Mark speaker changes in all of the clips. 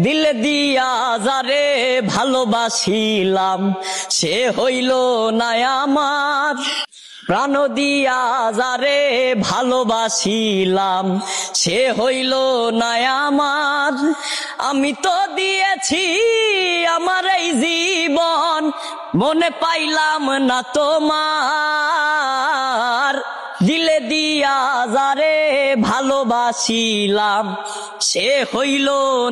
Speaker 1: দিলে দিয়া যারে ভালোবাসিলাম সে হইল না আমার। প্রাণ দিয়া যারে ভালোবাসিলাম সে হইল না আমার। আমি তো দিয়েছি আমার এই জীবন, মনে পাইলাম না তোমার। দিলে দিয়া যারে ভালোবাসিলাম সে হইল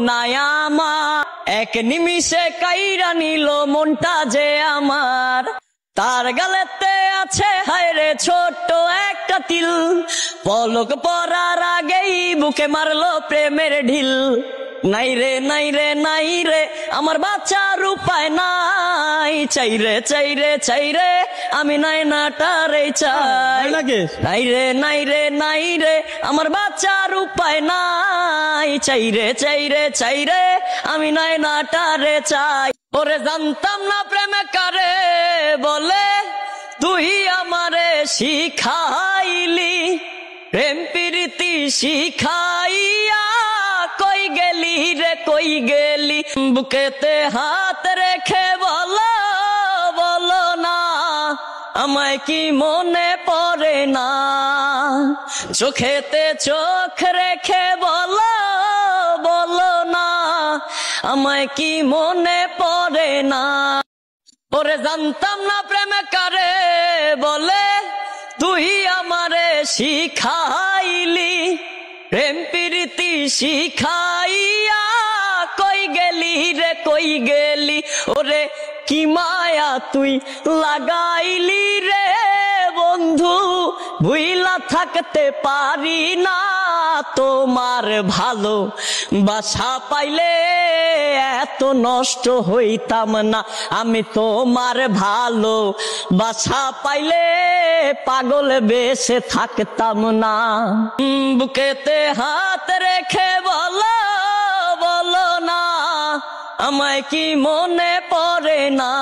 Speaker 1: না আমার। এক নিমিষে কাইরা নিল মনটা যে আমার। তার গালেতে আছে হায়রে ছোট্ট একটা তিল, পলক পরার আগেই বুকে মারলো প্রেমের ঢিল। নাই রে নাই রে নাই রে আমার বাঁচার উপায় নাই, চাইরে চাইরে চাইরে আমি নাই নাটারে চাই। নাই রে নাই রে নাই রে আমার বাঁচার উপায় নাই, চাইরে চাইরে চাইরে আমি নাই নাটারে চাই। ওরে জানতাম না প্রেমে কারে বলে, তুই আমারে শিখাইলি। প্রেম প্রীতি শিখাইয়া কই গেলি রে কই গেলি। বুকেতে হাত রেখে বলো বলো না আমায় কি মনে পড়ে না। চোখেতে চোখ রেখে বলো বলো না আমায় কি মনে পড়ে না। ওরে জানতাম না প্রেমে কারে বলে, তুই আমারে শিখাইলি। প্রেম প্রীতি শিখাইয়া কই গেলি রে কই গেলি। ওরে কি মায়া তুই লাগাইলি রে বন্ধু, ভুইলা থাকতে পারি না তোমার ভালো বাসা পাইলে এত নষ্ট হইতাম না। আমি তোমার ভালো বাসা পাইলে পাগল বেশে থাকতাম না। বুকেতে হাত রেখে বলো বলো না আমায় কি মনে পড়ে না।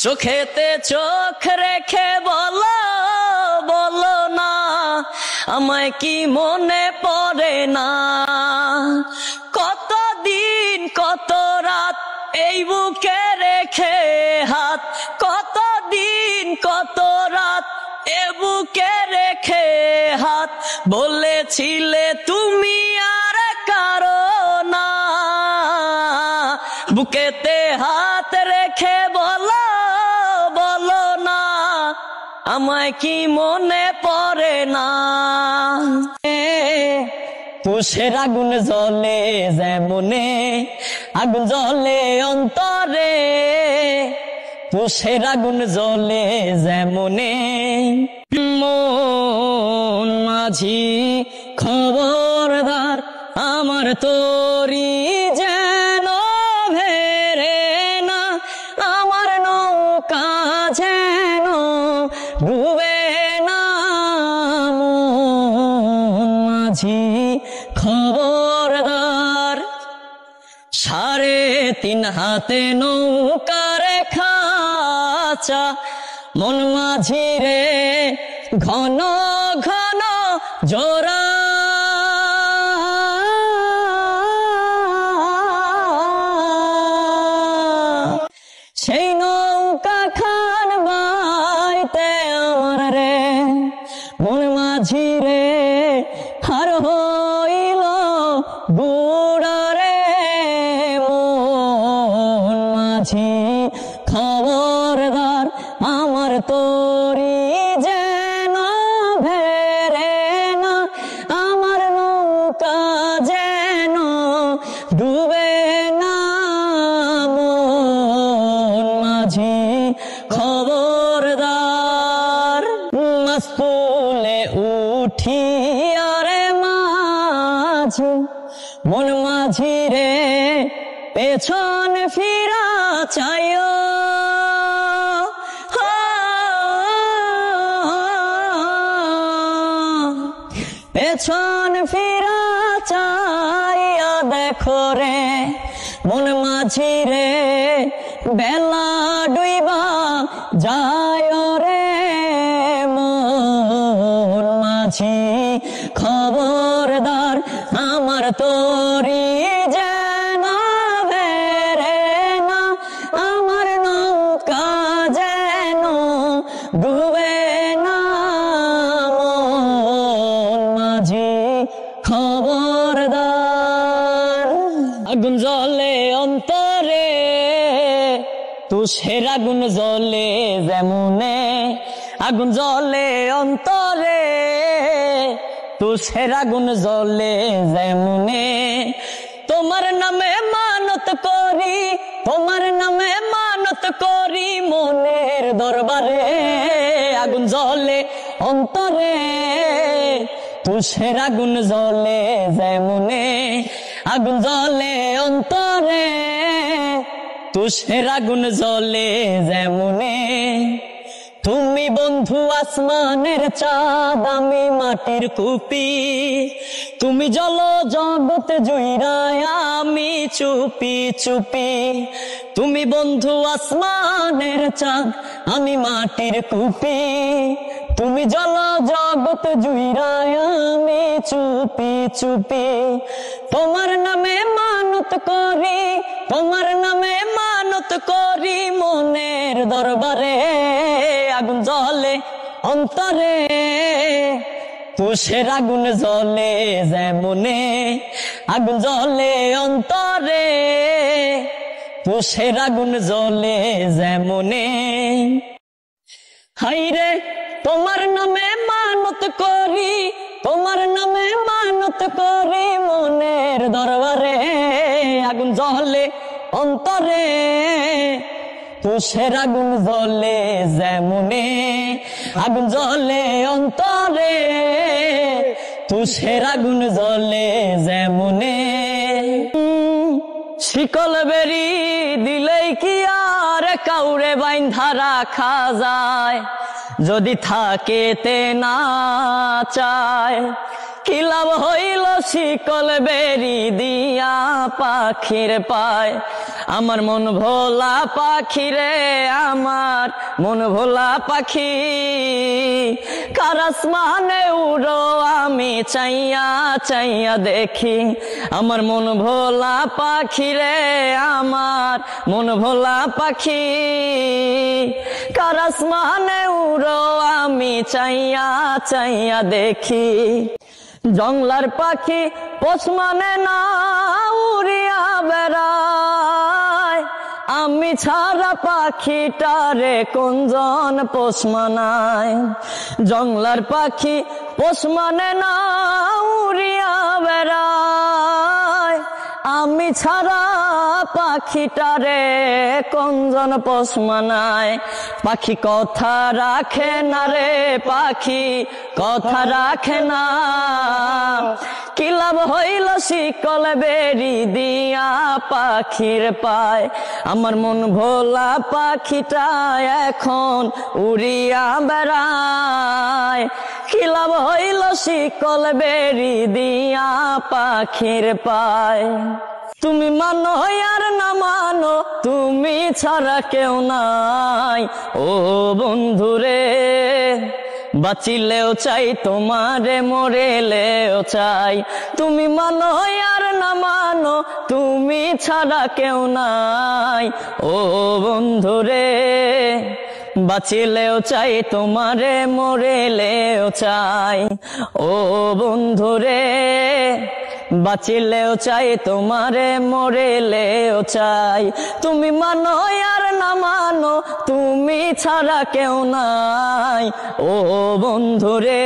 Speaker 1: চোখেতে চোখ রেখে বলো বলো না আমায় কি মনে পড়ে না। কতদিন কত রাত এই বুকে রেখে হাত, কতদিন কত রাত এ বুকে রেখে হাত। বলেছিলে তুমি আর কারো না, বুকেতে হাত রেখে বলো বলো না আমায় কি মনে পড়ে না। তুষের আগুন জ্বলে যেমনে আগুন জ্বলে অন্তরে, তুষের আগুন জ্বলে যেমনে। মন মাঝি খবরদার আমার তোরি যেন ভেরে না, আমার নৌকা যেন ডুবে না। মন মাঝি খবরদার, 3.5 হাতে নৌকার খাঁচা। মন মাঝি রে ঘন ঘন জোড়া, সেই নৌকা খান বাইতে আমার রে মন মাঝি রে হার হইল বুড়া রে। মন মাঝি খবরদার আমার তোরি যেন ভেরে না, আমার নৌকা যেন ডুবে না। মন মাঝি খবরদার, মাসপুলে উঠি আরে মাঝি। মন মাঝি রে পেছন ফিরা চাইও, পেছন ফিরা চাইয়া দেখো রে মন মাঝি রে বেলা ডুইবা যায় রে। মন মাঝি খবরদার আমার তোরি যে আগুন জ্বলে অন্তরে, তুষের আগুন জ্বলে যেমনে, আগুন জ্বলে অন্তরে, তুষের আগুন জ্বলে যেমনে। তোমার নামে মানত করি, তোমার নামে মানত করি মনের দরবারে, আগুন জ্বলে অন্তরে, তুষের আগুন জ্বলে যেমনে, আগুন জ্বলে অন্তরে, তুষের আগুন জ্বলে যেমনে। তুমি বন্ধু আসমানের চাঁদ, আমি মাটির কুপি, তুমি জল জগৎ জুইরায়, আমি চুপি চুপি। তুমি বন্ধু আসমানের চাঁদ, আমি মাটির কুপি, তুমি জল জগৎ জুইরায়, আমি চুপি চুপি। তোমার নামে মানত করি, তোমার নামে মানত করি মনের দরবারে, আগুন জ্বলে অন্তরে, তুষের আগুন জ্বলে যেমনে, আগুন জ্বলে অন্তরে, তুষের আগুন জ্বলে যেমনে। হাইরে তোমার নামে মানত করি, তোমার নামে মানত করি মনের দরবারে, আগুন জ্বলে অন্তরে, তুষের আগুন জ্বলে যেমনে, আগুন জ্বলে অন্তরে, তুষের আগুন জ্বলে যেমনে। শিকল বেরি দিলেই কি আর কাউরে বাইন্ধা রাখা যায়, যদি থাকে তে না চায়। কি লাভ হইল শিকল বেরি দিয়া পাখির পায়, আমার মন ভোলা পাখি রে, আমার মন ভোলা পাখি। কার আসমানে উড়ো আমি চাইয়া চাইয়া দেখি, আমার মন ভোলা পাখি রে, আমার মন ভোলা পাখি। কার আসমানে উড়ো আমি চাইয়া চাইয়া দেখি, জংলার পাখি পোষ মানে না উড়িয়া বেড়ায়, আমি ছাড়া পাখিটারে কোনজন পোষ মানায়। জংলার পাখি পোষ মানে না উড়িয়া বেড়ায়, আমি ছাড়া পাখিটারে কোনজন পোষ মানায়। পাখি কথা রাখে না রে, পাখি কথা রাখে না। কি লাভ হইল শিকল বেরি দিয়া পাখির পায়, আমার মন ভোলা পাখিটা এখন উড়িয়া বেড়ায়। কি লাভ হইল শিকল বেরি দিয়া পাখির পায়। তুমি মানো আর না মানো, তুমি ছাড়া কেউ নাই ও বন্ধুরে। বাঁচিলেও চাই তোমারে, মরেলেও চাই। তুমি মানো আর না মানো, তুমি ছাড়া কেউ নাই ও বন্ধুরে। বাঁচিলেও চাই তোমারে, মরেলেও চাই ও বন্ধুরে। বাঁচিলেও চাই তোমারে, মরেলেও চাই। তুমি মানো আর না মানো, তুমি ছাড়া কেউ নাই ও বন্ধুরে।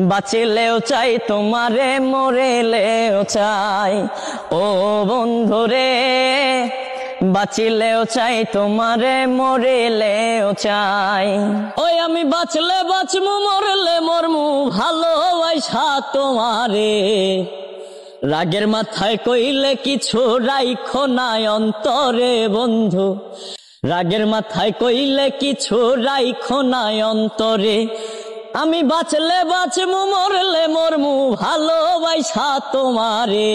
Speaker 1: বাঁচিলেও চাই তোমারে, মরেলেও চাই ও বন্ধুরে। বাঁচিলেও চাই তোমারে, মরেলেও চাই। ওই আমি বাঁচলে বাঁচমু, মরলে মরমু, ভালোবাসা তোমারে। রাগের মাথায় কইলে কিছু রাইখো নাই অন্তরে বন্ধু। রাগের মাথায় কইলে কিছু রাইখো নাই অন্তরে। আমি বাঁচলে বাঁচমু, মরলে মরমু, ভালোবাসা তোমারে।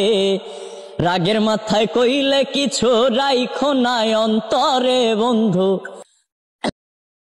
Speaker 1: রাগের মাথায় কইলে কিছু রাইখো নাই অন্তরে বন্ধু।